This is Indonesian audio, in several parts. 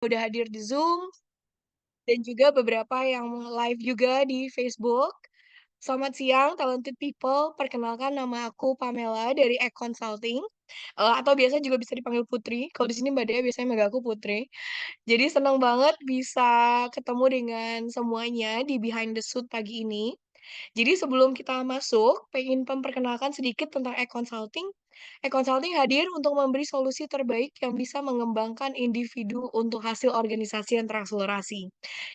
udah hadir di Zoom, dan juga beberapa yang live juga di Facebook. Selamat siang talented people, perkenalkan nama aku Pamela dari Ek Consulting, atau biasa juga bisa dipanggil Putri, kalau di sini Mbak Dea biasanya manggil aku Putri. Jadi senang banget bisa ketemu dengan semuanya di Behind the Suit pagi ini. Jadi sebelum kita masuk, pengen memperkenalkan sedikit tentang e-consulting. E-consulting hadir untuk memberi solusi terbaik yang bisa mengembangkan individu untuk hasil organisasi yang terakselerasi.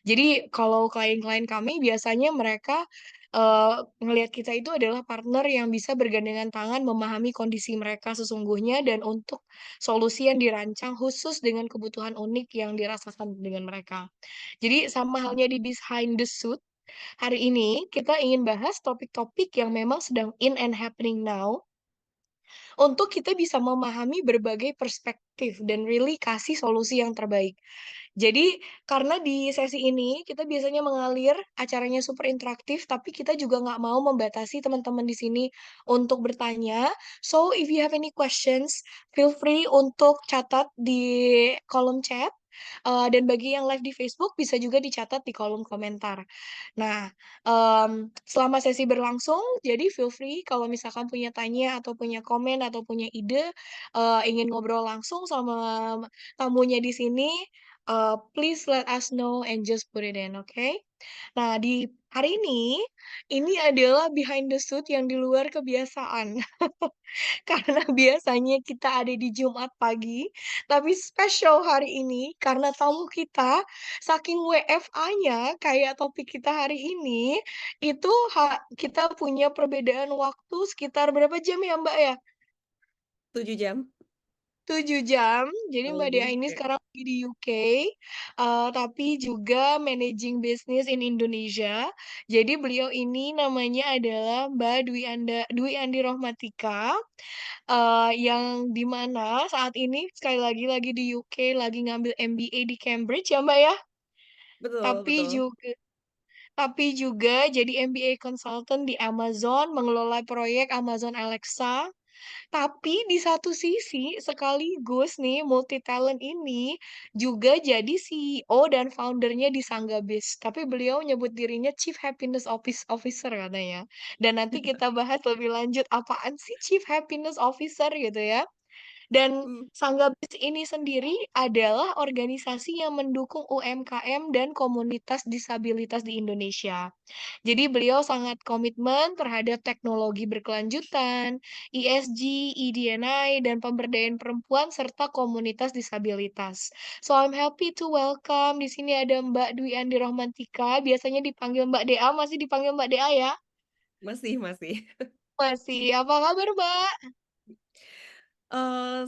Jadi kalau klien-klien kami biasanya mereka ngelihat kita itu adalah partner yang bisa bergandengan tangan memahami kondisi mereka sesungguhnya dan untuk solusi yang dirancang khusus dengan kebutuhan unik yang dirasakan dengan mereka. Jadi sama halnya di Behind the Suit, hari ini kita ingin bahas topik-topik yang memang sedang in and happening now untuk kita bisa memahami berbagai perspektif dan really kasih solusi yang terbaik. Jadi, karena di sesi ini kita biasanya mengalir, acaranya super interaktif, tapi kita juga nggak mau membatasi teman-teman di sini untuk bertanya. So, if you have any questions, feel free untuk catat di kolom chat. Dan bagi yang live di Facebook bisa juga dicatat di kolom komentar. Nah, selama sesi berlangsung, jadi feel free kalau misalkan punya tanya atau punya komen atau punya ide, ingin ngobrol langsung sama tamunya di sini, please let us know and just put it in, oke? Nah, di hari ini adalah behind the suit yang di luar kebiasaan. Karena biasanya kita ada di Jumat pagi, tapi spesial hari ini karena tamu kita saking WFA-nya kayak topik kita hari ini, itu kita punya perbedaan waktu sekitar berapa jam ya, Mbak, ya? 7 jam, 7 jam. Jadi kurang Mbak lebih, Dea ini ya. sekarang lagi di UK, tapi juga managing business in Indonesia. Jadi beliau ini namanya adalah Mbak Dwi Andi Rohmatika. Yang di mana saat ini sekali lagi di UK, lagi ngambil MBA di Cambridge ya, Mbak, ya? Betul Tapi betul. juga tapi juga jadi MBA consultant di Amazon, mengelola proyek Amazon Alexa. Tapi di satu sisi sekaligus nih multi talent ini juga jadi CEO dan foundernya di Sanggabis. Tapi beliau nyebut dirinya Chief Happiness Officer katanya. Dan nanti kita bahas lebih lanjut apaan sih Chief Happiness Officer gitu ya. Dan Mmm, Sanggabis ini sendiri adalah organisasi yang mendukung UMKM dan komunitas disabilitas di Indonesia. Jadi beliau sangat komitmen terhadap teknologi berkelanjutan, ESG, ED&I, dan pemberdayaan perempuan serta komunitas disabilitas. So I'm happy to welcome di sini ada Mbak Dwi Andi Rohmantika, biasanya dipanggil Mbak Dea, masih dipanggil Mbak Dea ya? masih masih. Masih. Apa kabar, Mbak?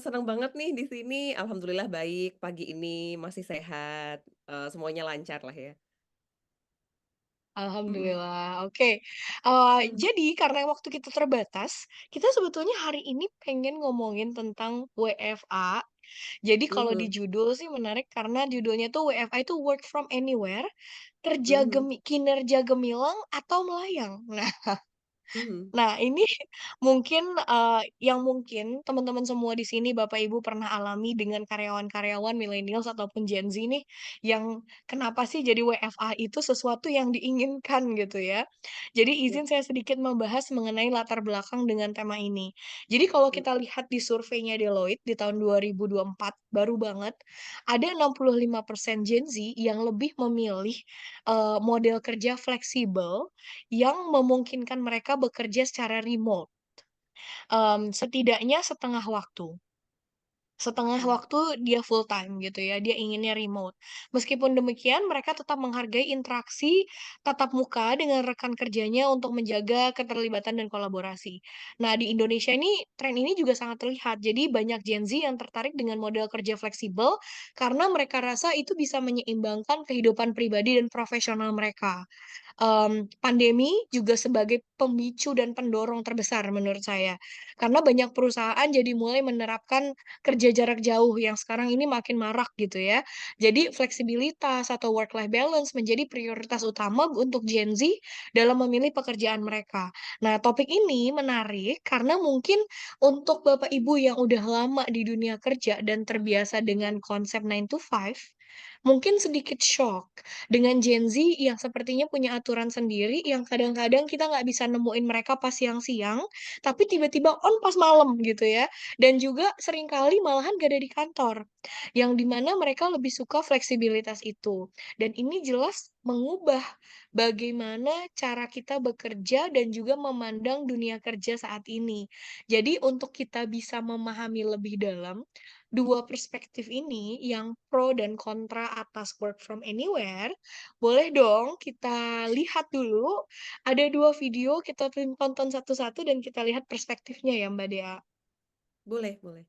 Senang banget nih di sini, alhamdulillah baik, pagi ini masih sehat, semuanya lancar lah ya. Mhm Alhamdulillah, oke. mhm Jadi karena waktu kita terbatas, kita sebetulnya hari ini pengen ngomongin tentang WFA. Jadi kalau di mhm judul sih menarik karena judulnya tuh WFA itu work from anywhere, kerja mhm kinerja gemilang atau melayang. mhm. Nah, ini mungkin, yang mungkin teman-teman semua di sini, Bapak Ibu pernah alami dengan karyawan-karyawan millennials ataupun Gen Z nih, yang kenapa sih jadi WFA itu sesuatu yang diinginkan gitu ya. Jadi Ya, izin saya sedikit membahas mengenai latar belakang dengan tema ini. Jadi kalau mhm kita lihat di surveinya Deloitte di tahun 2024, baru banget, ada 65% Gen Z yang lebih memilih, model kerja fleksibel yang memungkinkan mereka bekerja secara remote, setidaknya setengah waktu. Setengah mhm waktu dia full time gitu ya, dia inginnya remote. Meskipun demikian mereka tetap menghargai interaksi tatap muka dengan rekan kerjanya untuk menjaga keterlibatan dan kolaborasi. Nah, di Indonesia ini tren ini juga sangat terlihat. Jadi banyak Gen Z yang tertarik dengan model kerja fleksibel karena mereka rasa itu bisa menyeimbangkan kehidupan pribadi dan profesional mereka. Pandemi juga sebagai pemicu dan pendorong terbesar menurut saya. Karena banyak perusahaan jadi mulai menerapkan kerja jarak jauh yang sekarang ini makin marak gitu ya. Jadi fleksibilitas atau work life balance menjadi prioritas utama untuk Gen Z dalam memilih pekerjaan mereka. Nah, topik ini menarik karena mungkin untuk Bapak Ibu yang udah lama di dunia kerja dan terbiasa dengan konsep 9 to 5, Mungkin sedikit shock dengan Gen Z yang sepertinya punya aturan sendiri yang kadang-kadang kita nggak bisa nemuin mereka pas siang-siang, tapi tiba-tiba on pas malam gitu ya. Dan juga seringkali malahan gak ada di kantor, yang di mana mereka lebih suka fleksibilitas itu. Dan ini jelas mengubah bagaimana cara kita bekerja dan juga memandang dunia kerja saat ini. Jadi untuk kita bisa memahami lebih dalam, dua perspektif ini yang pro dan kontra atas work from anywhere, boleh dong kita lihat dulu. Ada 2 video, kita tonton satu-satu dan kita lihat perspektifnya ya, Mbak Dea. Boleh boleh.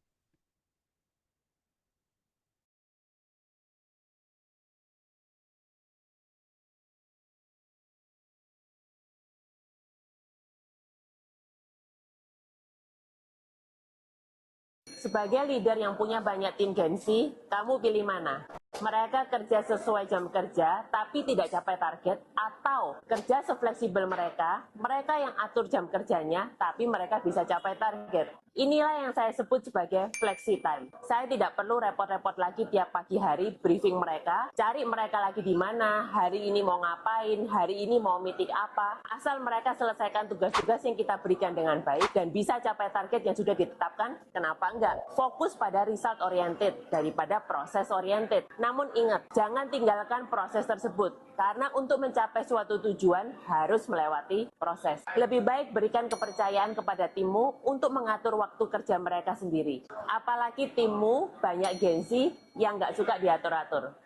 Sebagai leader yang punya banyak tim Gen-Z, kamu pilih mana? Mereka kerja sesuai jam kerja, tapi tidak capai target, atau kerja sefleksibel mereka, mereka yang atur jam kerjanya, tapi mereka bisa capai target. Inilah yang saya sebut sebagai flexi time. Saya tidak perlu repot-repot lagi tiap pagi hari briefing mereka, cari mereka lagi di mana, hari ini mau ngapain, hari ini mau meeting apa. Asal mereka selesaikan tugas-tugas yang kita berikan dengan baik dan bisa capai target yang sudah ditetapkan, kenapa enggak? Fokus pada result oriented daripada proses oriented. Namun ingat, jangan tinggalkan proses tersebut, karena untuk mencapai suatu tujuan harus melewati proses. Lebih baik berikan kepercayaan kepada timmu untuk mengatur waktu kerja mereka sendiri. Apalagi timmu banyak Gen Z yang nggak suka diatur-atur.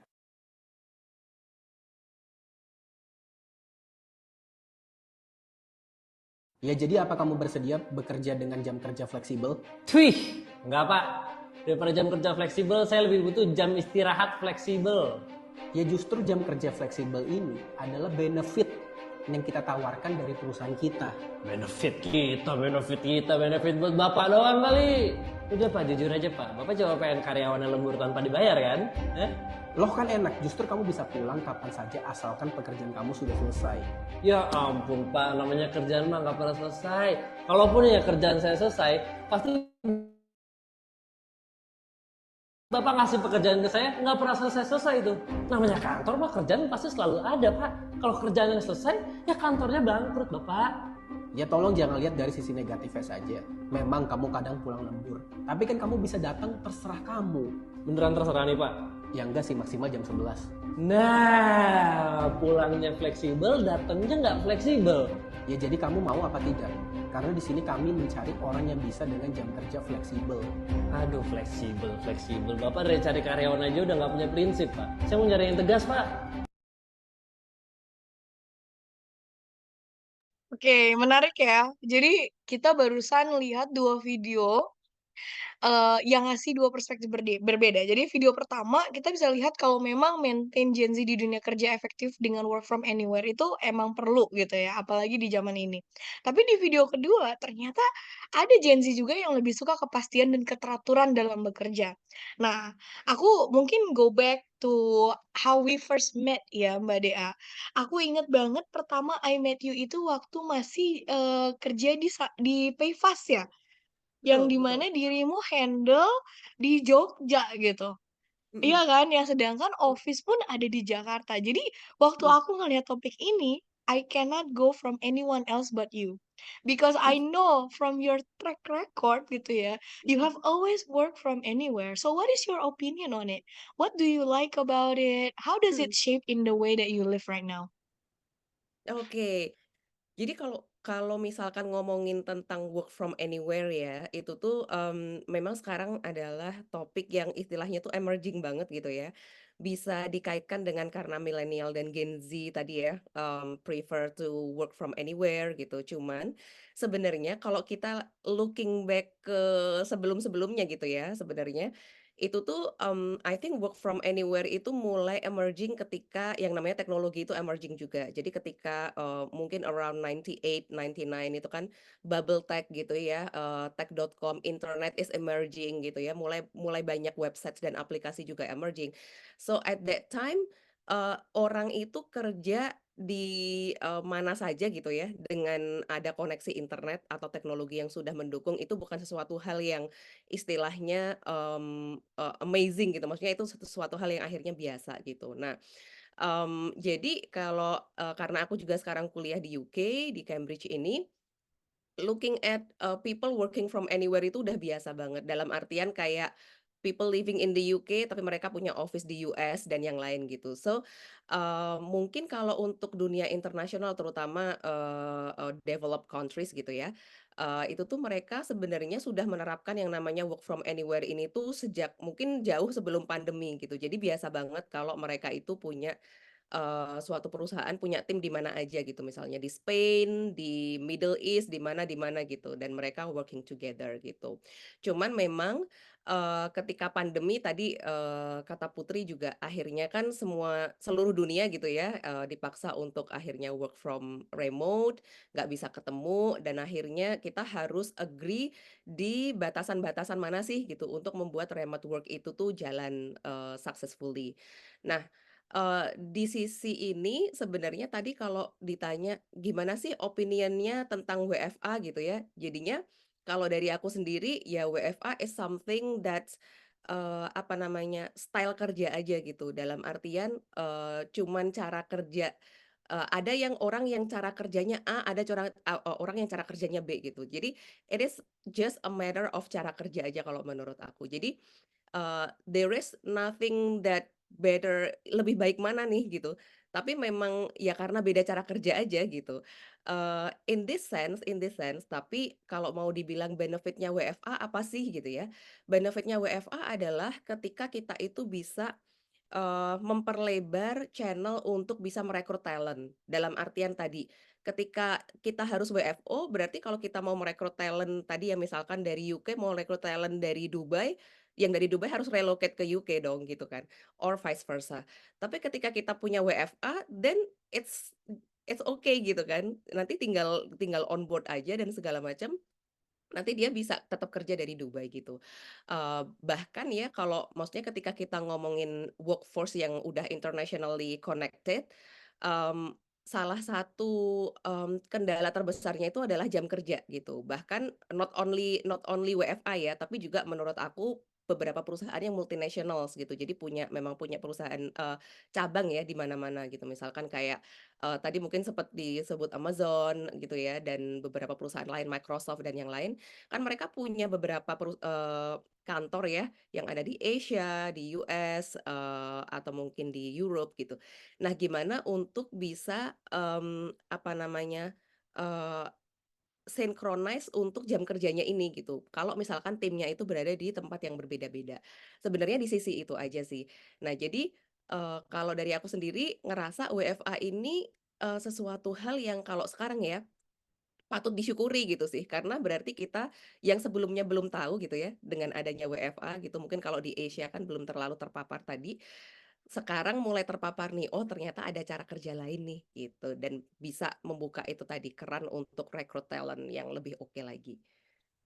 Ya, jadi apa kamu bersedia bekerja dengan jam kerja fleksibel? Wih, enggak Pak. Daripada jam kerja fleksibel, saya lebih butuh jam istirahat fleksibel. Ya, justru jam kerja fleksibel ini adalah benefit yang kita tawarkan dari perusahaan kita. Benefit buat Bapak doang kali. Udah Pak, jujur aja Pak. Bapak coba pengen karyawannya lembur tanpa dibayar kan? Eh? Loh kan enak, justru kamu bisa pulang kapan saja asalkan pekerjaan kamu sudah selesai. Ya ampun Pak, namanya kerjaan mah nggak pernah selesai. Kalaupun ya kerjaan saya selesai, pasti Bapak ngasih pekerjaan ke saya nggak pernah selesai-selesai itu. Namanya kantor mah kerjaan pasti selalu ada Pak. Kalau kerjaan yang selesai, ya kantornya bangkrut Bapak. Ya tolong jangan lihat dari sisi negatifnya saja. Memang kamu kadang pulang lembur, tapi kan kamu bisa datang terserah kamu. Beneran terserah nih Pak. Ya enggak sih, maksimal jam 11. Nah, pulangnya fleksibel, datangnya nggak fleksibel. Ya jadi kamu mau apa tidak? Karena di sini kami mencari orang yang bisa dengan jam kerja fleksibel. Aduh, fleksibel. Bapak dari cari karyawan aja udah nggak punya prinsip Pak. Saya mau nyari yang tegas Pak. Oke, menarik ya. Jadi kita barusan lihat 2 video yang ngasih 2 perspektif berbeda. Jadi video pertama kita bisa lihat kalau memang maintain Gen Z di dunia kerja efektif dengan work from anywhere itu emang perlu gitu ya, apalagi di zaman ini. Tapi di video kedua ternyata ada Gen Z juga yang lebih suka kepastian dan keteraturan dalam bekerja. Nah, aku mungkin go back to how we first met ya, Mbak Dea. Aku inget banget pertama I met you itu waktu masih, kerja di Payfast ya? Yang Betul di betul. mana dirimu handle di Jogja gitu, Mhm iya kan? Yang sedangkan mhm office pun ada di Jakarta. Jadi waktu mhm. aku ngelihat topik ini, I cannot go from anyone else but you. Because I know from your track record gitu ya, you have always worked from anywhere. So what is your opinion on it? What do you like about it? How does it Mhm. shape in the way that you live right now? Oke. Jadi kalau kalau misalkan ngomongin tentang work from anywhere ya, itu tuh, memang sekarang adalah topik yang istilahnya tuh emerging banget gitu ya. Bisa dikaitkan dengan karena milenial dan Gen Z tadi ya, prefer to work from anywhere gitu. Cuman sebenarnya kalau kita looking back ke sebelum-sebelumnya gitu ya, sebenarnya itu tuh, I think work from anywhere itu mulai emerging ketika yang namanya teknologi itu emerging juga. Jadi ketika, mungkin around 98, 99 itu kan bubble tech gitu ya, tech.com, internet is emerging gitu ya, mulai mulai banyak websites dan aplikasi juga emerging. So at that time, orang itu kerja mana saja gitu ya, dengan ada koneksi internet atau teknologi yang sudah mendukung, itu bukan sesuatu hal yang istilahnya, amazing gitu, maksudnya itu sesuatu hal yang akhirnya biasa gitu. Nah, jadi kalau, karena aku juga sekarang kuliah di UK, di Cambridge ini, looking at, people working from anywhere itu udah biasa banget, dalam artian kayak people living in the UK tapi mereka punya office di US dan yang lain gitu. So, mungkin kalau untuk dunia internasional terutama, developed countries gitu ya, itu tuh mereka sebenarnya sudah menerapkan yang namanya work from anywhere ini tuh sejak mungkin jauh sebelum pandemi gitu. Jadi biasa banget kalau mereka itu punya suatu perusahaan punya tim di mana aja gitu, misalnya di Spain, di Middle East, di mana gitu, dan mereka working together gitu. Cuman memang, ketika pandemi tadi, kata Putri juga akhirnya kan seluruh dunia gitu ya, dipaksa untuk akhirnya work from remote, nggak bisa ketemu, dan akhirnya kita harus agree di batasan-batasan mana sih gitu untuk membuat remote work itu tuh jalan, successfully. Nah, di sisi ini sebenarnya tadi kalau ditanya gimana sih opinionnya tentang WFA gitu ya, jadinya kalau dari aku sendiri ya WFA is something that apa namanya, style kerja aja gitu dalam artian, cuman cara kerja, ada yang orang yang cara kerjanya A, ada orang yang cara kerjanya B gitu. Jadi it is just a matter of cara kerja aja kalau menurut aku. Jadi there is nothing that better, lebih baik mana nih gitu. Tapi memang ya karena beda cara kerja aja gitu. In this sense, tapi kalau mau dibilang benefitnya WFA apa sih gitu ya. Benefitnya WFA adalah ketika kita itu bisa memperlebar channel untuk bisa merekrut talent. Dalam artian tadi, ketika kita harus WFO, berarti kalau kita mau merekrut talent tadi ya misalkan dari UK mau rekrut talent dari Dubai, yang dari Dubai harus relocate ke UK dong gitu kan, or vice versa. Tapi ketika kita punya WFA, then it's it's okay gitu kan. Nanti tinggal tinggal on board aja dan segala macam. Nanti dia bisa tetap kerja dari Dubai gitu. Bahkan ya kalau maksudnya ketika kita ngomongin workforce yang udah internationally connected, mmm, salah satu, kendala terbesarnya itu adalah jam kerja gitu. Bahkan not only WFA ya, tapi juga menurut aku beberapa perusahaan yang multinationals gitu. Jadi memang punya perusahaan, cabang ya di mana-mana gitu. Misalkan kayak, tadi mungkin sempat disebut Amazon gitu ya, dan beberapa perusahaan lain, Microsoft dan yang lain. Kan mereka punya beberapa kantor ya, yang ada di Asia, di US, atau mungkin di Europe gitu. Nah, gimana untuk bisa, apa namanya, eee, synchronize untuk jam kerjanya ini gitu, kalau misalkan timnya itu berada di tempat yang berbeda-beda. Sebenarnya di sisi itu aja sih. Nah, jadi, kalau dari aku sendiri ngerasa WFA ini, sesuatu hal yang kalau sekarang ya patut disyukuri gitu sih, karena berarti kita yang sebelumnya belum tahu gitu ya, dengan adanya WFA gitu, mungkin kalau di Asia kan belum terlalu terpapar tadi, sekarang mulai terpapar nih, oh ternyata ada cara kerja lain nih, gitu. Dan bisa membuka itu tadi, keran untuk rekrut talent yang lebih oke lagi.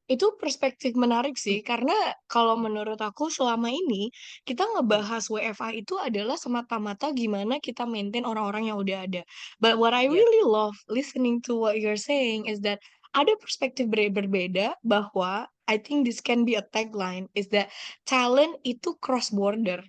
Itu perspektif menarik Mmm, sih, karena kalau menurut aku selama ini, kita mhm, ngebahas WFA itu adalah semata-mata gimana kita maintain orang-orang yang udah ada. But what I iya, really love listening to what you're saying is that ada perspektif berbeda bahwa I think this can be a tagline is that talent itu cross border.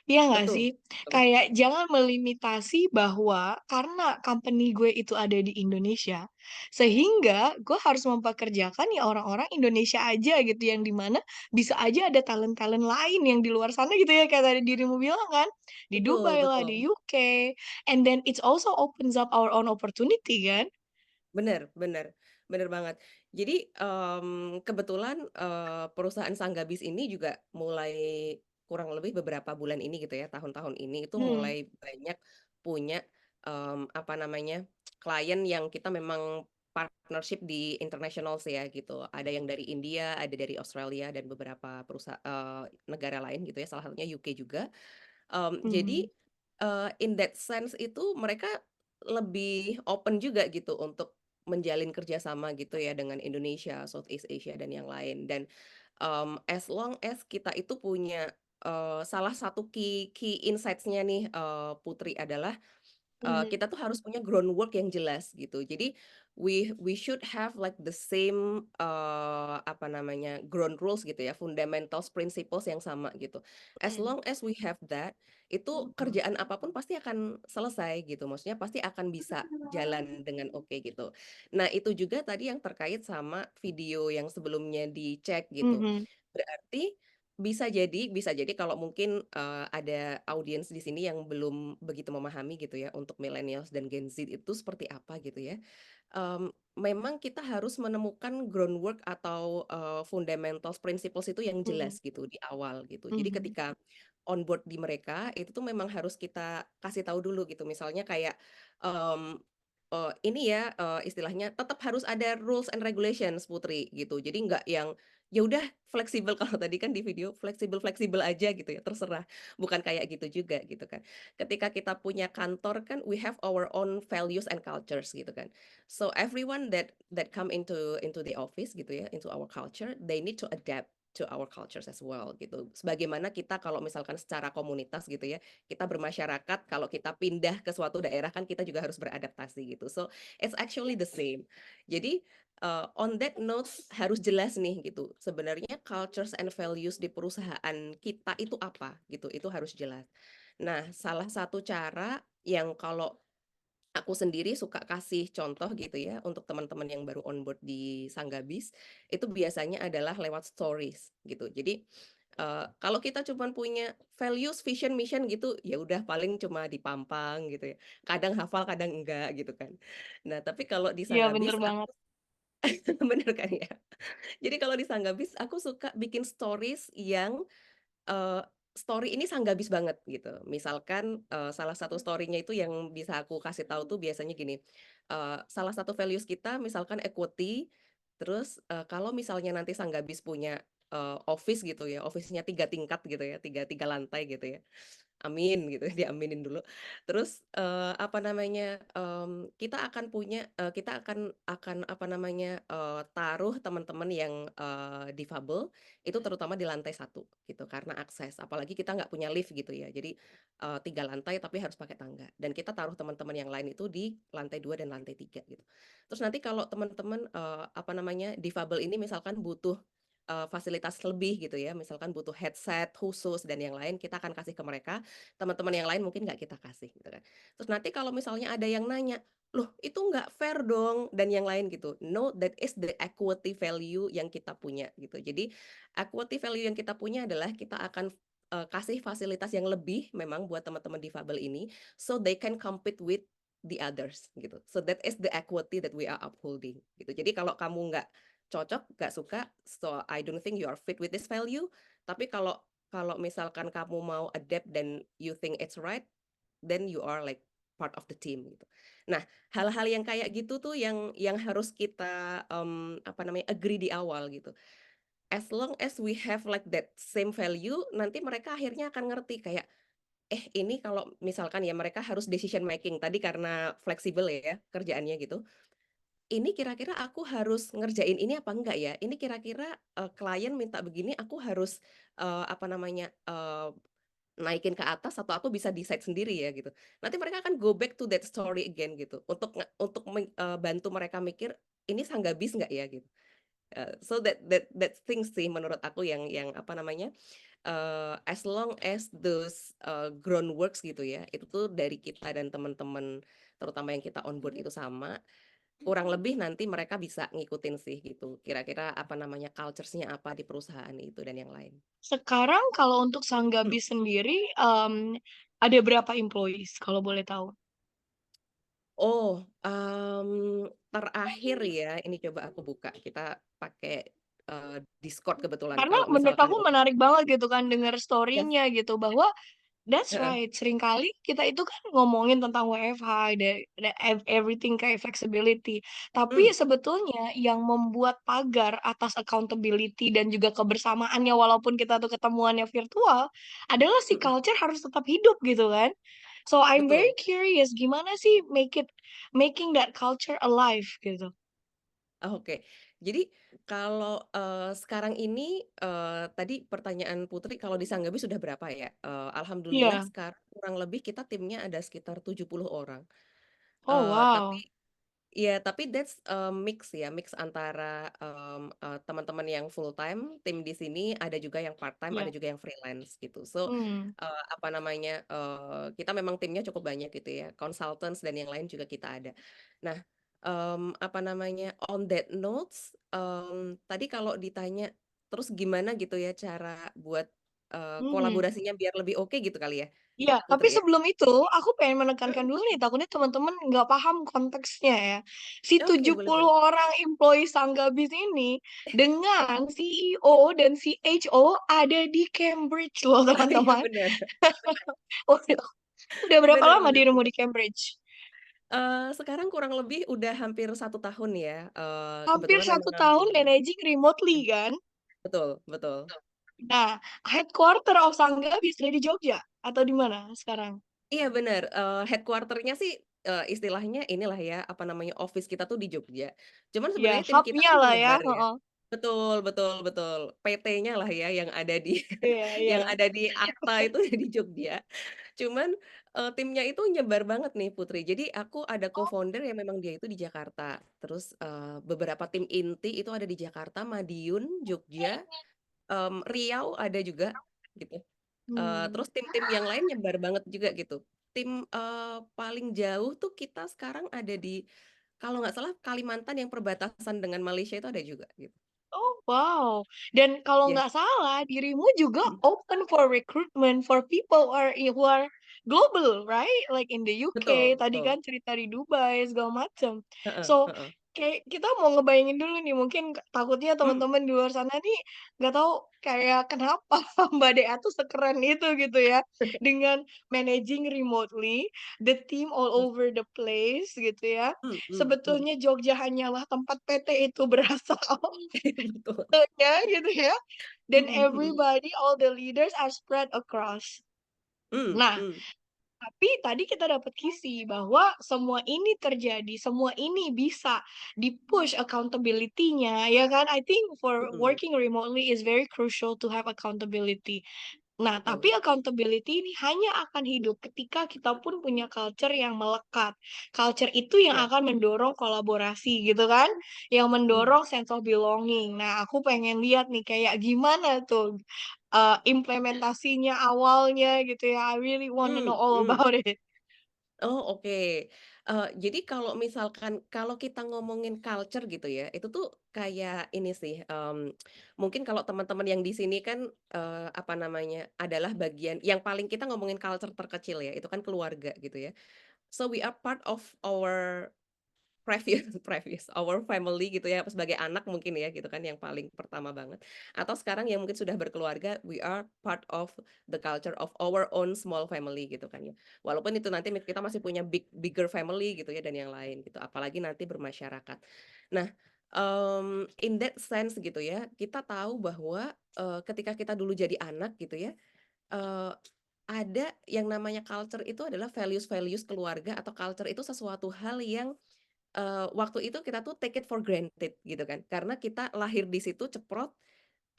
Iya nggak betul sih? betul Kayak jangan melimitasi bahwa karena company gue itu ada di Indonesia, sehingga gue harus mempekerjakan ya orang-orang Indonesia aja gitu, yang di mana bisa aja ada talent-talent lain yang di luar sana gitu ya, kayak tadi dirimu bilang kan, di betul Dubai lah, betul, di UK, and then it also opens up our own opportunity kan? bener bener bener banget. Jadi, kebetulan, perusahaan Sanggabis ini juga mulai kurang lebih beberapa bulan ini gitu ya, tahun-tahun ini itu Hmm, mulai banyak punya, apa namanya, klien yang kita memang partnership di international sih ya gitu. Ada yang dari India, ada dari Australia dan beberapa negara lain gitu ya, salah satunya UK juga. Jadi, mhm. in that sense itu mereka lebih open juga gitu untuk menjalin kerjasama gitu ya dengan Indonesia, Southeast Asia dan yang lain dan, as long as kita itu punya, salah satu key key insights-nya nih, Putri adalah Mhm. kita tuh harus punya groundwork yang jelas gitu. Jadi we should have like the same apa namanya ground rules gitu ya, fundamentals principles yang sama gitu. As Mhm. long as we have that, itu kerjaan apapun pasti akan selesai gitu. Maksudnya pasti akan bisa jalan dengan oke gitu. Nah, itu juga tadi yang terkait sama video yang sebelumnya dicek gitu. Mhm. Berarti bisa jadi kalau mungkin, ada audiens di sini yang belum begitu memahami gitu ya, untuk millennials dan Gen Z itu seperti apa gitu ya. Memang kita harus menemukan groundwork atau, fundamentals, principles itu yang Mhm. jelas gitu di awal gitu. Jadi Mhm. ketika on board di mereka, itu tuh memang harus kita kasih tahu dulu gitu. Misalnya kayak, mmm, ini ya, istilahnya tetap harus ada rules and regulations Putri gitu. Jadi nggak yang, ya udah fleksibel kalau tadi kan di video fleksibel-fleksibel aja gitu ya, terserah. Bukan kayak gitu juga gitu kan. Ketika kita punya kantor kan we have our own values and cultures gitu kan. So everyone that come into the office gitu ya, into our culture, they need to adapt to our cultures as well gitu. Sebagaimana kita kalau misalkan secara komunitas gitu ya, kita bermasyarakat, kalau kita pindah ke suatu daerah kan kita juga harus beradaptasi gitu. So it's actually the same. Jadi on that note harus jelas nih gitu. Sebenarnya cultures and values di perusahaan kita itu apa gitu. Itu harus jelas. Nah, salah satu cara yang kalau aku sendiri suka kasih contoh gitu ya untuk teman-teman yang baru on board di Sanggabis, itu biasanya adalah lewat stories gitu. Jadi, kalau kita cuman punya values, vision, mission gitu, ya udah paling cuma dipampang gitu ya. Kadang hafal, kadang enggak gitu kan. Nah, tapi kalau di Iya, bener Sanggabis banget. aku bener kan ya? Jadi kalau di Sanggabis aku suka bikin stories yang Eee, story ini sanggabis banget gitu. Misalkan, salah satu story-nya itu yang bisa aku kasih tahu tuh biasanya gini, salah satu values kita misalkan equity, terus, kalau misalnya nanti sanggabis punya, office gitu ya, office-nya 3 tingkat gitu ya, tiga lantai gitu ya. Amin gitu, diaminin dulu. Terus, apa namanya, kita akan punya kita akan apa namanya, taruh teman-teman yang, difabel, itu terutama di lantai satu gitu, karena akses. Apalagi kita nggak punya lift gitu ya, jadi, 3 lantai tapi harus pakai tangga. Dan kita taruh teman-teman yang lain itu di lantai 2 dan lantai 3 gitu. Terus nanti kalau teman-teman, apa namanya, difabel ini misalkan butuh fasilitas lebih gitu ya, misalkan butuh headset khusus dan yang lain, kita akan kasih ke mereka, teman-teman yang lain mungkin nggak kita kasih gitu kan. Terus nanti kalau misalnya ada yang nanya, "Loh itu nggak fair dong," dan yang lain gitu. No, that is the equity value yang kita punya gitu. Jadi equity value yang kita punya adalah kita akan, kasih fasilitas yang lebih memang buat teman-teman difabel ini, so they can compete with the others gitu. So that is the equity that we are upholding gitu. Jadi kalau kamu nggak cocok, nggak suka, so I don't think you are fit with this value. Tapi kalau kalau misalkan kamu mau adapt dan you think it's right, then you are like part of the team gitu. Nah, hal-hal yang kayak gitu tuh yang harus kita, apa namanya, agree di awal gitu. As long as we have like that same value, nanti mereka akhirnya akan ngerti kayak, ini kalau misalkan ya mereka harus decision making, tadi karena fleksibel ya kerjaannya gitu, ini kira-kira aku harus ngerjain ini apa enggak ya? Ini kira-kira, klien minta begini aku harus, apa namanya, naikin ke atas atau aku bisa decide sendiri ya gitu. Nanti mereka akan go back to that story again gitu untuk bantu mereka mikir, "Ini sanggabis nggak ya?" Gitu. So that things sih menurut aku yang apa namanya, as long as those, groundworks gitu ya, itu tuh dari kita dan teman-teman terutama yang kita on board itu sama, kurang lebih nanti mereka bisa ngikutin sih gitu, kira-kira apa namanya, cultures-nya apa di perusahaan itu dan yang lain. Sekarang kalau untuk Mhm. Sanggabi sendiri, ada berapa employees kalau boleh tahu? Oh, terakhir ya, ini coba aku buka, kita pakai, Discord kebetulan Karena kalau menurut misalkan aku menarik banget gitu kan denger yes, story-nya gitu, bahwa that's heeh, right, seringkali kita itu kan ngomongin tentang WFH, everything kayak flexibility. mmm, Tapi sebetulnya yang membuat pagar atas accountability dan juga kebersamaannya walaupun kita tuh ketemuannya virtual, adalah si mhm, culture harus tetap hidup gitu kan. So I'm very betul. curious gimana sih making that culture alive gitu? Oke. Jadi kalau, sekarang ini, tadi pertanyaan Putri kalau di Sanggabi sudah berapa ya? Alhamdulillah Iya. sekarang kurang lebih kita timnya ada sekitar 70 orang. Oh, Tapi wow. ya tapi that's, mix ya, mix antara, teman-teman yang full time, tim di sini, ada juga yang part time, ada Iya. juga yang freelance gitu. So, Hmm. apa namanya, kita memang timnya cukup banyak gitu ya, consultants dan yang lain juga kita ada. Nah, apa namanya, on that notes, tadi kalau ditanya, terus gimana gitu ya cara buat, Mhm. kolaborasinya biar lebih oke gitu kali ya, Iya, tapi Putri ya? sebelum itu aku pengen menekankan Mhm. dulu nih, takutnya teman-teman nggak paham konteksnya ya. Si Oke, tujuh boleh puluh boleh. orang employee Sanggabis ini dengan CEO dan CHO ada di Cambridge loh, Oh iya teman-teman. bener. Udah berapa Bener lama bener dirimu bener. di Cambridge? Sekarang kurang lebih udah hampir 1 tahun ya, Hampir kebetulan memang 1 tahun ngambil managing remotely kan? betul betul. Nah, headquarter of Sanggabis ada di Jogja atau di mana sekarang? Iya bener, headquarter-nya sih, istilahnya inilah ya, apa namanya, office kita tuh di Jogja. Cuman Ya, sebenarnya tim kita hub-nya kan lah ya, menyebar ya. heeh. Betul betul betul, PT-nya lah ya yang ada di Iya iya. yang ada di akta itu di Jogja. Cuman, timnya itu nyebar banget nih Putri. Jadi aku ada co-founder yang memang dia itu di Jakarta. Terus, beberapa tim inti itu ada di Jakarta, Madiun, Jogja, Riau ada juga gitu. Hmm. Terus tim-tim yang lain nyebar banget juga gitu. Tim, paling jauh tuh kita sekarang ada di kalau nggak salah Kalimantan yang perbatasan dengan Malaysia itu ada juga gitu. Oh, wow. Dan kalau Iya, nggak salah, dirimu juga mhm, open for recruitment for people who are global, right? Like in the UK, betul tadi betul. kan cerita di Dubai, segala macam. Heeh So, heeh. kayak kita mau ngebayangin dulu nih, mungkin takutnya Mmm, teman-teman di luar sana nih nggak tahu kayak kenapa Mbak Dea tuh sekeren itu gitu ya. Dengan managing remotely, the team all mhm, over the place gitu ya. mhm. Sebetulnya Jogja hanyalah tempat PT itu berasal. Betul. Ya gitu ya, dan Mhm mhm. everybody, all the leaders are spread across. Nah, Mhm. tapi tadi kita dapat kisi bahwa semua ini terjadi, semua ini bisa di-push accountability-nya, ya kan? I think for Mhm, working remotely is very crucial to have accountability. Nah, tapi betul. accountability ini hanya akan hidup ketika kita pun punya culture yang melekat. Culture itu yang Iya, akan mendorong kolaborasi gitu kan, yang mhm, mendorong sense of belonging. Nah, aku pengen lihat nih kayak gimana tuh, implementasinya awalnya gitu ya. I really wanna know all mhm. about it. Oh, oke. Jadi kalau misalkan kalau kita ngomongin culture gitu ya, itu tuh kayak ini sih, mungkin kalau teman-teman yang di sini kan, apa namanya, adalah bagian yang paling kita ngomongin culture terkecil ya, itu kan keluarga gitu ya. So we are part of our previous previous, our family gitu ya, sebagai anak mungkin ya gitu kan yang paling pertama banget. Atau sekarang yang mungkin sudah berkeluarga, we are part of the culture of our own small family gitu kan ya. Walaupun itu nanti kita masih punya bigger family gitu ya dan yang lain gitu, apalagi nanti bermasyarakat. Nah, in that sense gitu ya, kita tahu bahwa, ketika kita dulu jadi anak gitu ya, eee, ada yang namanya culture itu adalah values-values keluarga atau culture itu sesuatu hal yang waktu itu kita tuh take it for granted gitu kan, karena kita lahir di situ ceprot,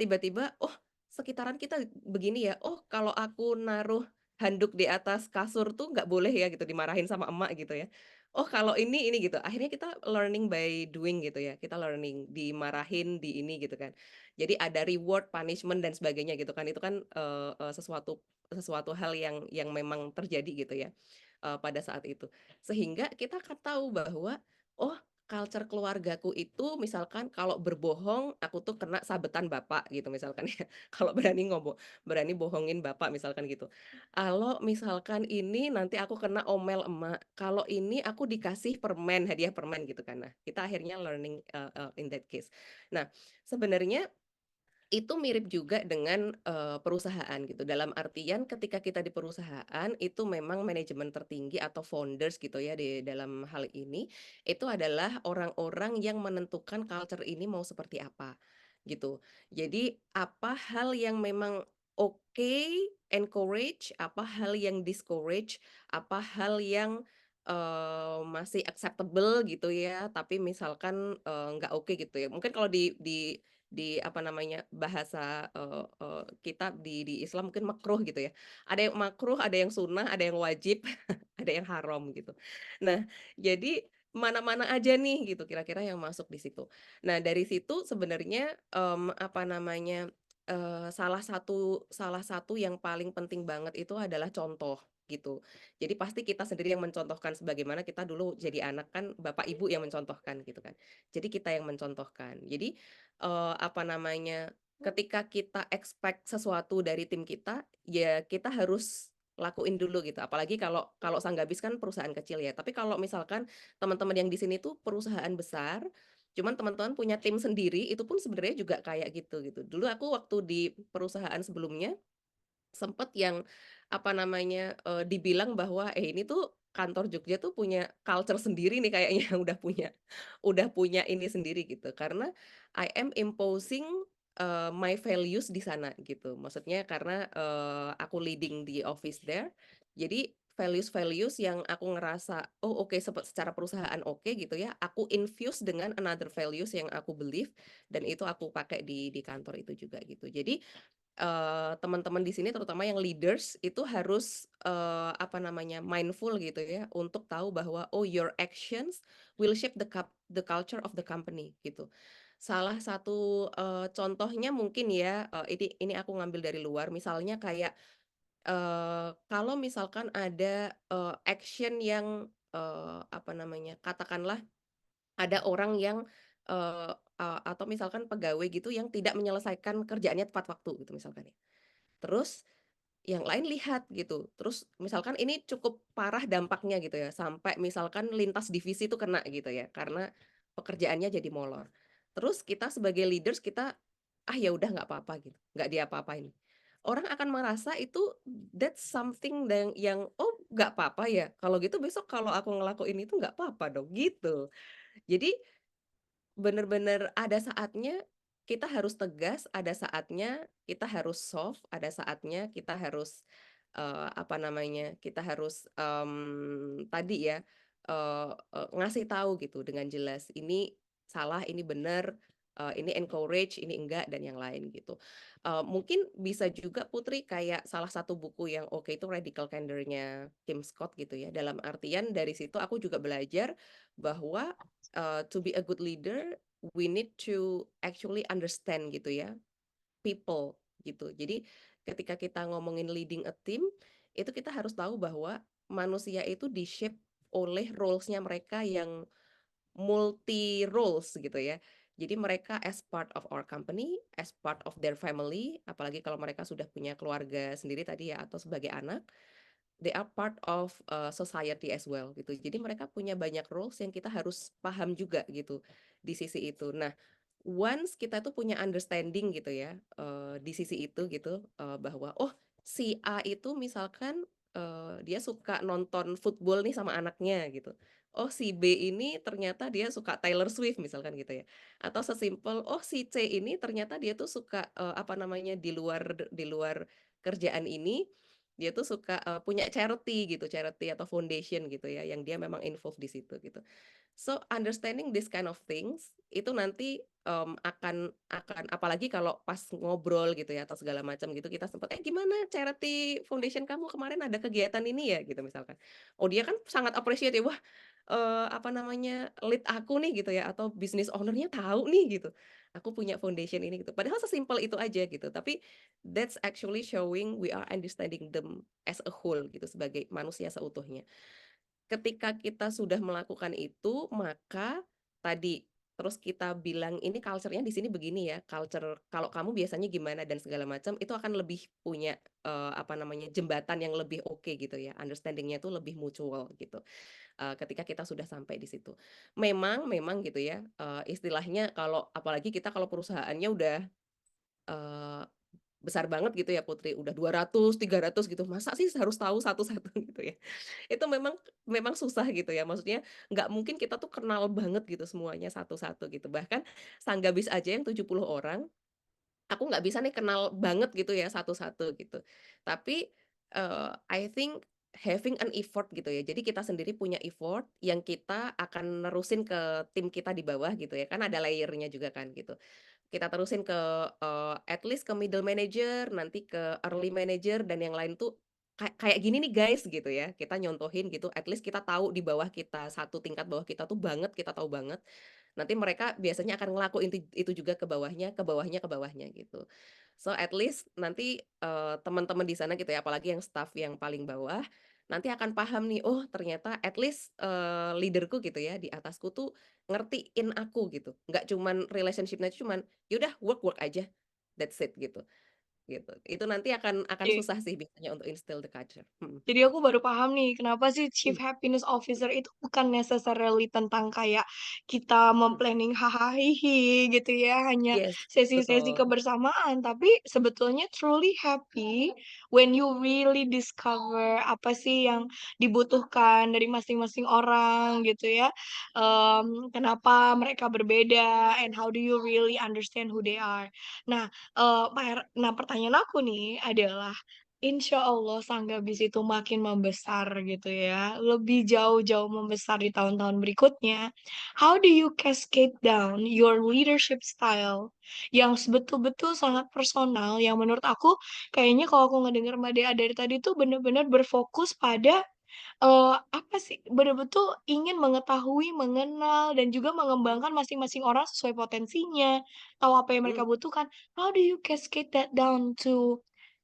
tiba-tiba, "Oh, sekitaran kita begini ya, oh kalau aku naruh handuk di atas kasur tuh nggak boleh ya," gitu, dimarahin sama emak gitu ya. "Oh kalau ini," gitu. Akhirnya kita learning by doing gitu ya, kita learning, dimarahin, di ini gitu kan. Jadi ada reward, punishment, dan sebagainya gitu kan, itu kan, eee eee, sesuatu sesuatu hal yang memang terjadi gitu ya, pada saat itu. Sehingga kita akan tahu bahwa, oh, culture keluargaku itu misalkan kalau berbohong, aku tuh kena sabetan bapak gitu misalkan ya, kalau berani bohongin bapak misalkan gitu. Kalau misalkan ini nanti aku kena omel emak, kalau ini aku dikasih permen, hadiah permen gitu kan. Nah, kita akhirnya learning, in that case. Nah, sebenarnya itu mirip juga dengan, perusahaan gitu, dalam artian ketika kita di perusahaan, itu memang manajemen tertinggi atau founders gitu ya di dalam hal ini, itu adalah orang-orang yang menentukan culture ini mau seperti apa, gitu. Jadi apa hal yang memang oke, encourage, apa hal yang discourage, apa hal yang masih acceptable gitu ya, tapi misalkan, nggak oke gitu ya. Mungkin kalau di apa namanya, bahasa, kita di Islam mungkin makruh gitu ya. Ada yang makruh, ada yang sunnah, ada yang wajib, ada yang haram gitu. Nah, jadi mana-mana aja nih gitu kira-kira yang masuk di situ. Nah, dari situ sebenarnya, apa namanya, salah satu yang paling penting banget itu adalah contoh gitu. Jadi pasti kita sendiri yang mencontohkan sebagaimana kita dulu jadi anak kan bapak ibu yang mencontohkan gitu kan. Jadi kita yang mencontohkan. Jadi, apa namanya, ketika kita expect sesuatu dari tim kita, ya kita harus lakuin dulu gitu. Apalagi kalau kalau Sanggabis kan perusahaan kecil ya. Tapi kalau misalkan teman-teman yang di sini tuh perusahaan besar, cuman teman-teman punya tim sendiri, itu pun sebenarnya juga kayak gitu. Dulu aku waktu di perusahaan sebelumnya sempet yang, apa namanya, dibilang bahwa, ini tuh kantor Jogja tuh punya culture sendiri nih kayaknya, udah punya ini sendiri gitu. Karena I am imposing, my values di sana gitu. Maksudnya karena, aku leading di office there, jadi values-values yang aku ngerasa, oh oke secara perusahaan oke gitu ya, aku infuse dengan another values yang aku believe dan itu aku pakai di kantor itu juga gitu. Jadi teman-teman di sini terutama yang leaders itu harus, apa namanya, mindful gitu ya untuk tahu bahwa, oh your actions will shape the culture of the company gitu. Salah satu, contohnya mungkin ya, ini aku ngambil dari luar misalnya kayak, kalau misalkan ada, action yang, apa namanya, katakanlah ada orang yang, atau misalkan pegawai gitu yang tidak menyelesaikan kerjaannya tepat waktu gitu misalkan ya. Terus yang lain lihat gitu, terus misalkan ini cukup parah dampaknya gitu ya, sampai misalkan lintas divisi itu kena gitu ya, karena pekerjaannya jadi molor. Terus kita sebagai leaders kita, "Ah, ya udah nggak apa-apa," gitu, nggak diapa-apain. Orang akan merasa itu that's something yang, "Oh, nggak apa-apa ya? Kalau gitu besok kalau aku ngelakuin itu nggak apa-apa dong," gitu. Jadi bener-bener ada saatnya kita harus tegas, ada saatnya kita harus soft, ada saatnya kita harus, apa namanya, kita harus, tadi ya, ngasih tahu gitu dengan jelas, ini salah, ini benar, ini encourage, ini enggak, dan yang lain gitu. Mungkin bisa juga Putri kayak salah satu buku yang oke itu Radical Candor-nya Kim Scott gitu ya, dalam artian dari situ aku juga belajar bahwa to be a good leader, we need to actually understand gitu ya, people gitu. Jadi ketika kita ngomongin leading a team, itu kita harus tahu bahwa manusia itu di-shape oleh roles-nya mereka yang multi roles gitu ya. Jadi mereka as part of our company, as part of their family, apalagi kalau mereka sudah punya keluarga sendiri tadi ya atau sebagai anak, they are part of, society as well gitu. Jadi mereka punya banyak roles yang kita harus paham juga gitu di sisi itu. Nah, once kita tuh punya understanding gitu ya, di sisi itu gitu, bahwa, oh si A itu misalkan, dia suka nonton football nih sama anaknya gitu. Oh si B ini ternyata dia suka Taylor Swift misalkan gitu ya. Atau sesimpel, oh si C ini ternyata dia tuh suka, apa namanya, di luar kerjaan ini, dia tuh suka, punya charity atau foundation gitu ya, yang dia memang involved di situ gitu. So, understanding this kind of things itu nanti, akan apalagi kalau pas ngobrol gitu ya atau segala macam gitu kita sempet, gimana charity foundation kamu kemarin ada kegiatan ini ya?" Gitu misalkan. Oh dia kan sangat appreciate ya, "Wah, apa namanya, lead aku nih," gitu ya, atau business owner-nya tahu nih gitu, "Aku punya foundation ini," gitu. Padahal sesimpel itu aja gitu, tapi that's actually showing we are understanding them as a whole gitu, sebagai manusia seutuhnya. Ketika kita sudah melakukan itu, maka tadi, terus kita bilang, "Ini culture-nya di sini begini ya, culture kalau kamu biasanya gimana?" Dan segala macam, itu akan lebih punya, apa namanya, jembatan yang lebih oke gitu ya, understanding-nya itu lebih mutual gitu, ketika kita sudah sampai di situ. Memang gitu ya, istilahnya kalau apalagi kita kalau perusahaannya udah, eee besar banget gitu ya Putri, udah 200, 300 gitu, masa sih harus tahu satu-satu gitu ya. Itu memang memang susah gitu ya, maksudnya nggak mungkin kita tuh kenal banget gitu semuanya satu-satu gitu. Bahkan Sanggabis aja yang 70 orang, aku nggak bisa nih kenal banget gitu ya satu-satu gitu. Tapi, I think having an effort gitu ya. Jadi kita sendiri punya effort yang kita akan nerusin ke tim kita di bawah gitu ya. Kan ada layer-nya juga kan gitu. Kita terusin ke, at least ke middle manager, nanti ke early manager dan yang lain tuh, "Kayak gini nih guys," gitu ya. Kita nyontohin gitu, at least kita tahu di bawah kita, satu tingkat bawah kita tuh banget, kita tahu banget. Nanti mereka biasanya akan ngelakuin itu juga ke bawahnya, ke bawahnya, ke bawahnya gitu. So at least nanti, teman-teman di sana gitu ya, apalagi yang staff yang paling bawah, nanti akan paham nih, oh ternyata at least, leader-ku gitu ya, di atasku tuh ngertiin aku gitu. Nggak cuman relationship-nya cuman, ya udah work aja, that's it gitu. Itu nanti akan Oke. susah sih biasanya untuk instill the culture. Mhm. Jadi aku baru paham nih, kenapa sih Chief Mmm, Happiness Officer itu bukan necessarily tentang kayak kita mhm. mem-planning hahaha hihi gitu ya, hanya Yes, sesi-sesi betul. kebersamaan, tapi sebetulnya truly happy when you really discover apa sih yang dibutuhkan dari masing-masing orang gitu ya. Kenapa mereka berbeda and how do you really understand who they are. Nah, pertanyaan aku nih adalah insya Allah Sanggabis itu makin membesar gitu ya, lebih jauh-jauh membesar di tahun-tahun berikutnya. How do you cascade down your leadership style yang betul-betul sangat personal, yang menurut aku kayaknya kalau aku ngedenger Mbak Dea dari tadi tuh bener-bener berfokus pada, apa sih, betul-betul ingin mengetahui, mengenal, dan juga mengembangkan masing-masing orang sesuai potensinya, tahu apa yang Mmm, mereka butuhkan. How do you cascade that down to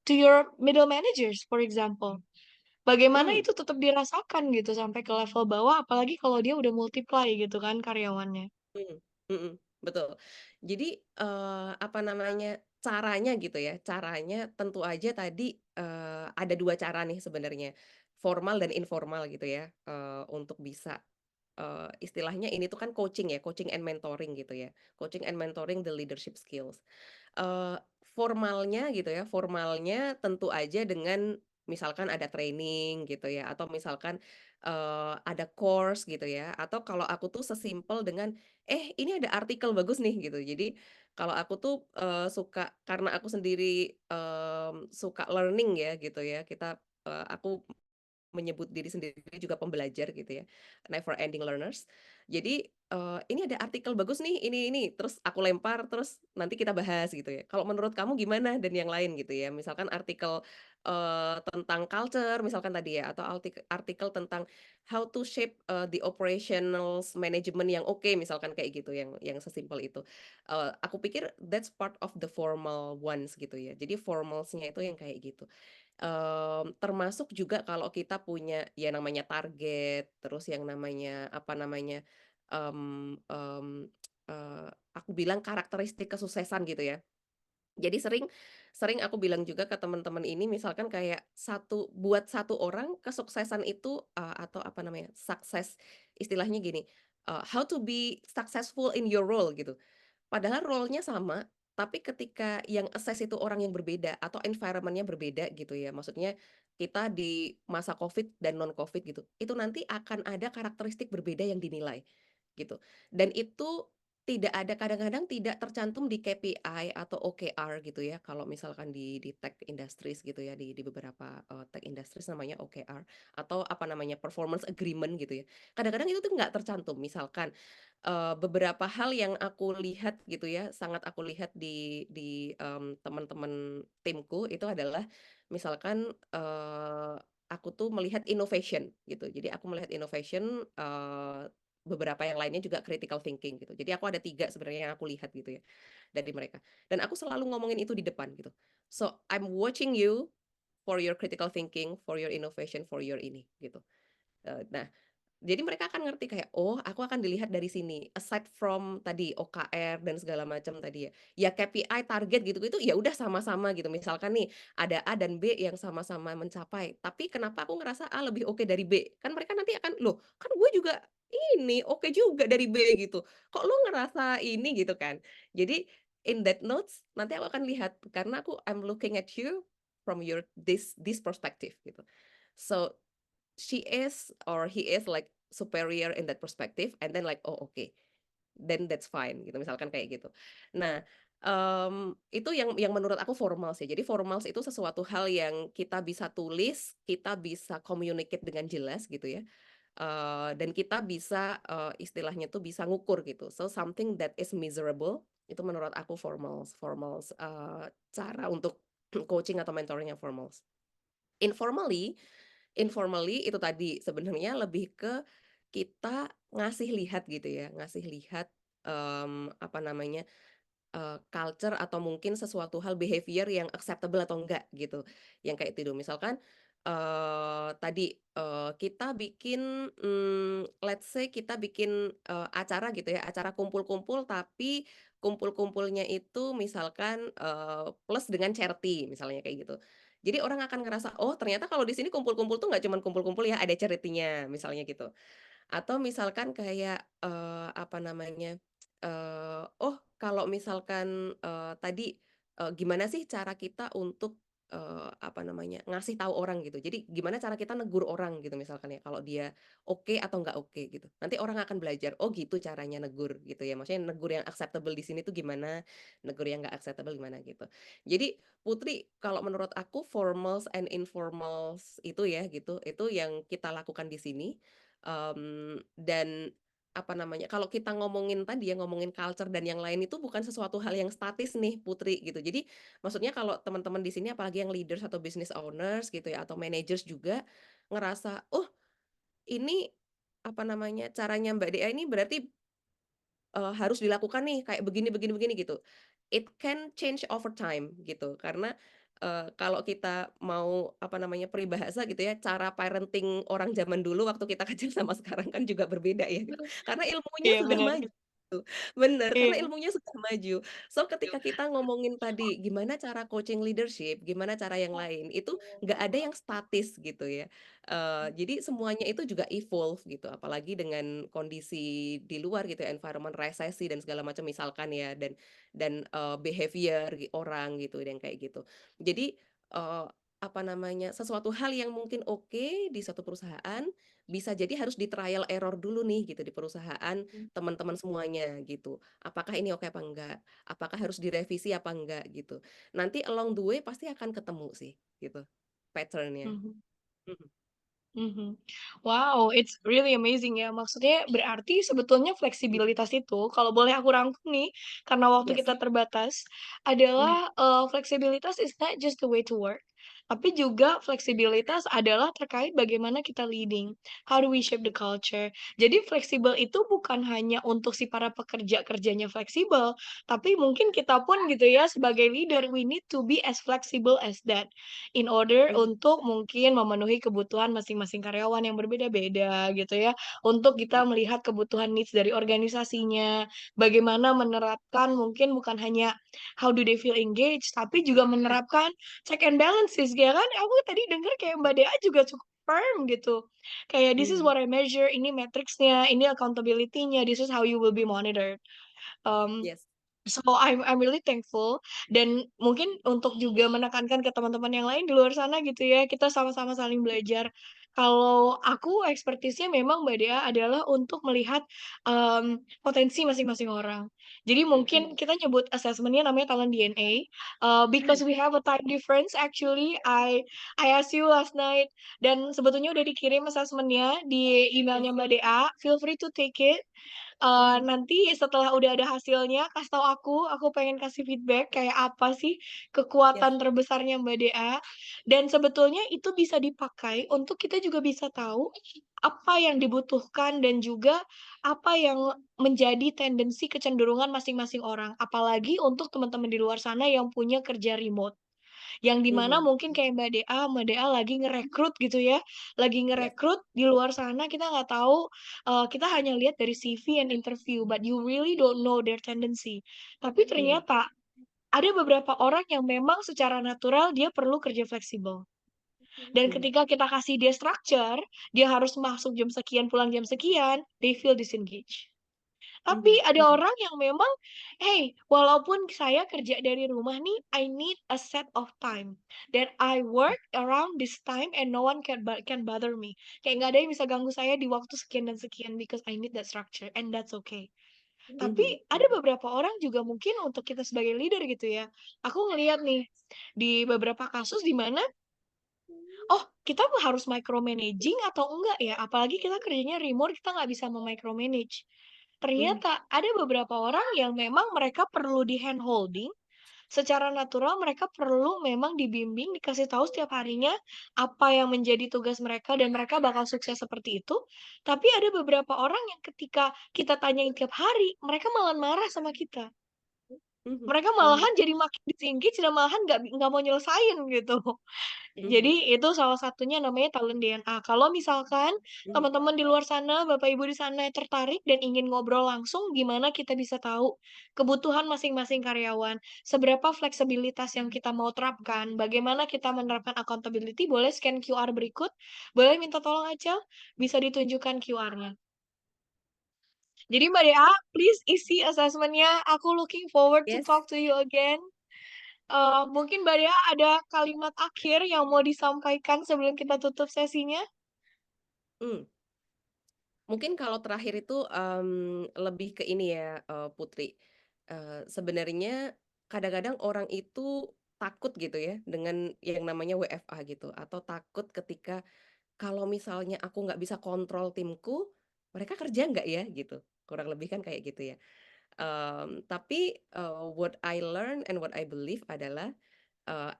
your middle managers, for example. Bagaimana mmm. itu tetap dirasakan gitu sampai ke level bawah, apalagi kalau dia udah multiply gitu kan karyawannya. Mhm mhm, betul. Jadi, apa namanya, caranya gitu ya, caranya tentu aja tadi, ada 2 cara nih sebenarnya, formal dan informal gitu ya, untuk bisa, istilahnya ini tuh kan coaching ya, coaching and mentoring gitu ya, coaching and mentoring the leadership skills. Eee, formalnya gitu ya, formalnya tentu aja dengan misalkan ada training gitu ya, atau misalkan, ada course gitu ya, atau kalau aku tuh sesimpel dengan, "Eh, ini ada artikel bagus nih," gitu. Jadi, kalau aku tuh, suka karena aku sendiri, suka learning ya gitu ya, aku menyebut diri sendiri juga pembelajar gitu ya, never ending learners. Jadi, "Ini ada artikel bagus nih, ini," terus aku lempar, terus nanti kita bahas gitu ya. "Kalau menurut kamu gimana?" Dan yang lain gitu ya. Misalkan artikel, tentang culture misalkan tadi ya, atau artikel tentang how to shape, the operationals management yang oke, misalkan kayak gitu, yang sesimpel itu. Aku pikir that's part of the formal ones gitu ya. Jadi formalsnya itu yang kayak gitu. Termasuk juga kalau kita punya ya namanya target, terus yang namanya, apa namanya, mmm mmm, aku bilang karakteristik kesuksesan gitu ya. Jadi sering sering aku bilang juga ke teman-teman ini misalkan kayak buat satu orang kesuksesan itu, atau apa namanya, sukses istilahnya gini, how to be successful in your role gitu. Padahal role-nya sama, tapi ketika yang assess itu orang yang berbeda atau environment-nya berbeda gitu ya. Maksudnya kita di masa Covid dan non-Covid gitu, itu nanti akan ada karakteristik berbeda yang dinilai, gitu. Dan itu tidak ada kadang-kadang tidak tercantum di KPI atau OKR gitu ya, kalau misalkan di tech industries gitu ya, di beberapa, tech industries namanya OKR atau apa namanya, performance agreement gitu ya. Kadang-kadang itu tuh nggak tercantum. Misalkan beberapa hal yang aku lihat gitu ya, sangat aku lihat di teman-teman timku itu adalah misalkan, aku tuh melihat innovation gitu. Jadi aku melihat innovation, beberapa yang lainnya juga critical thinking gitu. Jadi aku ada 3 sebenarnya yang aku lihat gitu ya, dari mereka. Dan aku selalu ngomongin itu di depan gitu. So, I'm watching you for your critical thinking, for your innovation, for your ini gitu. Nah, jadi mereka akan ngerti kayak, "Oh, aku akan dilihat dari sini." Aside from tadi OKR dan segala macam tadi ya. Ya KPI, target gitu-gitu, ya udah sama-sama gitu. Misalkan nih, ada A dan B yang sama-sama mencapai, tapi kenapa aku ngerasa A lebih oke dari B? Kan mereka nanti akan, "Loh, kan gue juga ini, oke juga dari B," gitu. "Kok lu ngerasa ini?" Gitu kan. Jadi, in that notes, nanti aku akan lihat, karena I'm looking at you from your this perspective gitu. So she is or he is like superior in that perspective and then like, "Oh, oke, then that's fine," gitu, misalkan kayak gitu. Nah, Itu yang menurut aku formals ya. Jadi formals itu sesuatu hal yang kita bisa tulis, kita bisa communicate dengan jelas gitu ya, dan kita bisa, istilahnya tuh bisa ngukur gitu. So something that is measurable, itu menurut aku formals formals, cara untuk coaching atau mentoring yang formals. Informally informally itu tadi sebenarnya lebih ke kita ngasih lihat gitu ya, ngasih lihat, apa namanya, culture atau mungkin sesuatu hal behavior yang acceptable atau enggak gitu, yang kayak itu. Misalkan, tadi, kita bikin, let's say kita bikin, acara gitu ya, acara kumpul-kumpul tapi kumpul-kumpulnya itu misalkan, plus dengan charity misalnya kayak gitu. Jadi orang akan ngerasa, "Oh ternyata kalau di sini kumpul-kumpul tuh nggak cuman kumpul-kumpul ya, ada charity-nya," misalnya gitu. Atau misalkan kayak, apa namanya, oh kalau misalkan, tadi, gimana sih cara kita untuk, apa namanya, ngasih tahu orang gitu. Jadi gimana cara kita negur orang gitu misalkan ya, kalau dia oke atau nggak oke gitu. Nanti orang akan belajar, oh gitu caranya negur gitu ya, maksudnya negur yang acceptable di sini tuh gimana, negur yang nggak acceptable gimana gitu. Jadi Putri, kalau menurut aku formals and informals itu ya gitu, itu yang kita lakukan di sini. Dan apa namanya, kalau kita ngomongin tadi ya, ngomongin culture dan yang lain itu bukan sesuatu hal yang statis nih Putri gitu. Jadi maksudnya kalau teman-teman di sini apalagi yang leaders atau business owners gitu ya atau managers juga ngerasa, "Oh ini apa namanya, caranya Mbak Dea ini berarti harus dilakukan nih kayak begini begini begini gitu. It can change over time gitu karena, kalau kita mau apa namanya, peribahasa gitu ya, cara parenting orang zaman dulu waktu kita kecil sama sekarang kan juga berbeda ya gitu. Karena ilmunya Iya sudah benar. maju gitu. Bener, karena Iya. ilmunya sudah maju. So ketika kita ngomongin tadi gimana cara coaching leadership, gimana cara yang lain, itu nggak ada yang statis gitu ya. Jadi semuanya itu juga evolve gitu, apalagi dengan kondisi di luar gitu ya, environment resesi dan segala macam misalkan ya, dan behavior orang gitu dan kayak gitu. Jadi, apa namanya, sesuatu hal yang mungkin oke di suatu perusahaan, bisa jadi harus di-trial error dulu nih gitu di perusahaan teman-teman semuanya gitu. Apakah ini oke apa enggak? Apakah harus direvisi apa enggak gitu. Nanti along the way pasti akan ketemu sih gitu, pattern-nya. Mhm. Mhm. Mhm. Wow, it's really amazing ya. Maksudnya berarti sebetulnya Mhm. fleksibilitas itu kalau boleh aku rangkum nih, karena waktu Yes. kita terbatas, Mhm. adalah, fleksibilitas is not just the way to work, tapi juga fleksibilitas adalah terkait bagaimana kita leading, how do we shape the culture. Jadi fleksibel itu bukan hanya untuk si para pekerja kerjanya fleksibel, tapi mungkin kita pun gitu ya sebagai leader, we need to be as flexible as that. In order Mhm. untuk mungkin memenuhi kebutuhan masing-masing karyawan yang berbeda-beda gitu ya, untuk kita melihat kebutuhan needs dari organisasinya, bagaimana menerapkan mungkin bukan hanya how do they feel engaged, tapi juga menerapkan check and balances ya kan, aku tadi dengar kayak Mbak Dea juga cukup firm gitu, kayak this is Mhm. what I measure, ini metrics-nya, ini accountability-nya, this is how you will be Mhm. monitored. Mmm, Yes. so I'm really thankful dan mungkin untuk juga menekankan ke teman-teman yang lain di luar sana gitu ya, kita sama-sama saling belajar. Kalau aku expertise-nya memang Mbak Dea adalah untuk melihat, potensi masing-masing orang. Jadi Mhm. mungkin kita nyebut assessment-nya namanya talent DNA, because Mhm. we have a time difference actually, I asked you last night dan sebetulnya udah dikirim assessment-nya di email-nya Mbak Dea, feel free to take it. Mhm. Nanti setelah udah ada hasilnya kasih tahu aku pengen kasih feedback kayak apa sih Yes. kekuatan terbesarnya Mbak Dea, dan sebetulnya itu bisa dipakai untuk kita juga bisa tahu apa yang dibutuhkan dan juga apa yang menjadi tendensi kecenderungan masing-masing orang, apalagi untuk teman-teman di luar sana yang punya kerja remote. Yang di mana Mhm. mungkin kayak Mbak Dea lagi ngerekrut gitu ya, lagi Yes. ngerekrut di luar sana kita nggak tahu, kita hanya lihat dari CV and interview, but you really don't know their tendency. Tapi Mhm. ternyata ada beberapa orang yang memang secara natural dia perlu kerja fleksibel. Dan Mhm. ketika kita kasih dia structure, dia harus masuk jam sekian, pulang jam sekian, they feel disengaged. Tapi Mhm. ada Mhm. orang yang memang, "Hey, walaupun saya kerja dari rumah nih, I need a set of time that I work around this time and no one can bother me." Kayak nggak ada yang bisa ganggu saya di waktu sekian dan sekian because I need that structure and that's okay. Tapi Mhm, ada beberapa orang juga mungkin untuk kita sebagai leader gitu ya, aku ngelihat nih, di beberapa kasus di mana, oh kita harus micromanaging atau enggak ya? Apalagi kita kerjanya remote, kita nggak bisa micromanage. mhm, Ternyata ada beberapa orang yang memang mereka perlu di hand-holding, secara natural mereka perlu memang dibimbing, dikasih tahu setiap harinya apa yang menjadi tugas mereka dan mereka bakal sukses seperti itu. Tapi ada beberapa orang yang ketika kita tanyain tiap hari, mereka malah marah sama kita. mhm, Mereka mhm, malahan jadi makin disengage dan malahan nggak mau nyelesain gitu. mhm, Jadi itu salah satunya namanya talent DNA. Kalau misalkan mhm. teman-teman di luar sana, Bapak Ibu di sana tertarik dan ingin ngobrol langsung, gimana kita bisa tahu kebutuhan masing-masing karyawan, seberapa fleksibilitas yang kita mau terapkan, bagaimana kita menerapkan accountability, boleh scan QR berikut, boleh minta tolong aja, bisa ditunjukkan QR-nya. Jadi Mbak Dea, please isi assessment-nya. Aku looking forward to Yes, talk to you again. Mungkin Mbak Dea ada kalimat akhir yang mau disampaikan sebelum kita tutup sesinya? mmm. Mungkin kalau terakhir itu, lebih ke ini ya, Putri, sebenarnya kadang-kadang orang itu takut gitu ya dengan yang namanya WFA gitu, atau takut ketika kalau misalnya aku nggak bisa kontrol timku, mereka kerja nggak ya gitu, kurang lebih kan kayak gitu ya. Tapi, what I learn and what I believe adalah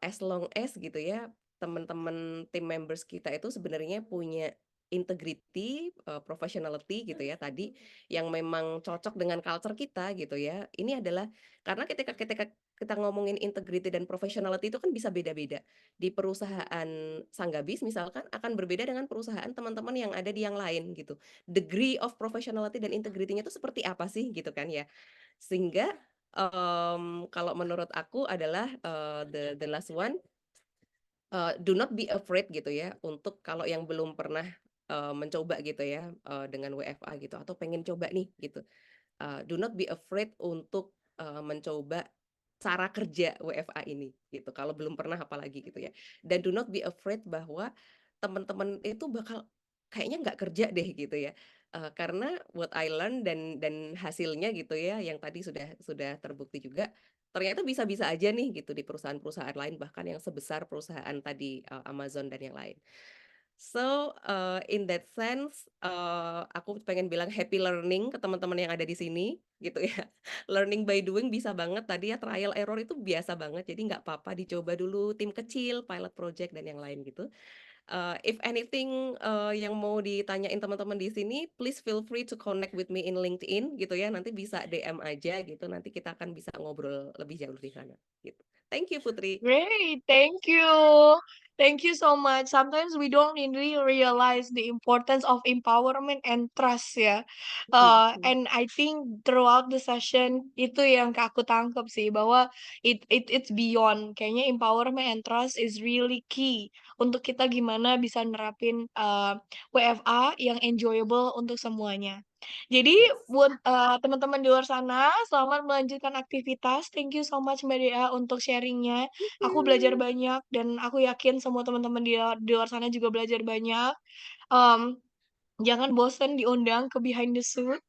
as long as gitu ya, teman-teman tim members kita itu sebenarnya punya integrity, professionality gitu ya tadi, yang memang cocok dengan culture kita gitu ya. Ini adalah karena ketika ketika kita ngomongin integrity dan professionality itu kan bisa beda-beda. Di perusahaan Sanggabis misalkan akan berbeda dengan perusahaan teman-teman yang ada di yang lain gitu. Degree of professionality dan integrity-nya itu seperti apa sih gitu kan ya. Sehingga, kalau menurut aku adalah, the last one, do not be afraid gitu ya untuk kalau yang belum pernah, mencoba gitu ya, dengan WFA gitu atau pengen coba nih gitu, do not be afraid untuk, mencoba cara kerja WFA ini gitu, kalau belum pernah apalagi gitu ya. Dan do not be afraid bahwa teman-teman itu bakal kayaknya nggak kerja deh gitu ya, karena what I learn dan hasilnya gitu ya yang tadi sudah terbukti juga, ternyata bisa-bisa aja nih gitu di perusahaan-perusahaan lain bahkan yang sebesar perusahaan tadi, Amazon dan yang lain. So, in that sense, aku pengen bilang happy learning ke teman-teman yang ada di sini, gitu ya. Learning by doing bisa banget tadi ya, trial error itu biasa banget, jadi nggak apa-apa dicoba dulu tim kecil, pilot project, dan yang lain gitu. If anything, yang mau ditanyain teman-teman di sini, please feel free to connect with me in LinkedIn gitu ya, nanti bisa DM aja gitu, nanti kita akan bisa ngobrol lebih jauh di sana, gitu. Thank you Putri. Great, thank you. Thank you so much. Sometimes we don't really realize the importance of empowerment and trust ya. Mhm, mhm. And I think throughout the session itu yang aku tangkap sih bahwa it's beyond. Kayaknya empowerment and trust is really key untuk kita gimana bisa nerapin WFA yang enjoyable untuk semuanya. Jadi Yes. buat, teman-teman di luar sana, selamat melanjutkan aktivitas. Thank you so much Mbak Dea untuk sharing-nya. Thank Aku belajar you. banyak dan aku yakin semua teman-teman di luar sana juga belajar banyak. Mmm, jangan bosen diundang ke behind the suit.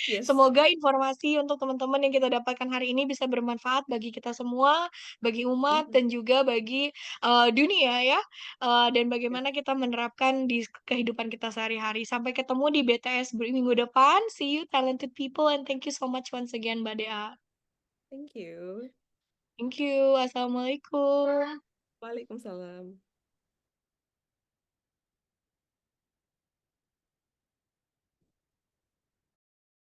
Yes. Semoga informasi untuk teman-teman yang kita dapatkan hari ini bisa bermanfaat bagi kita semua, bagi umat, Mhm. dan juga bagi, dunia ya, dan bagaimana kita menerapkan di kehidupan kita sehari-hari. Sampai ketemu di BTS minggu depan. See you talented people and thank you so much once again Mbak Dea. Thank you. Thank you. Wassalamualaikum. Waalaikumsalam.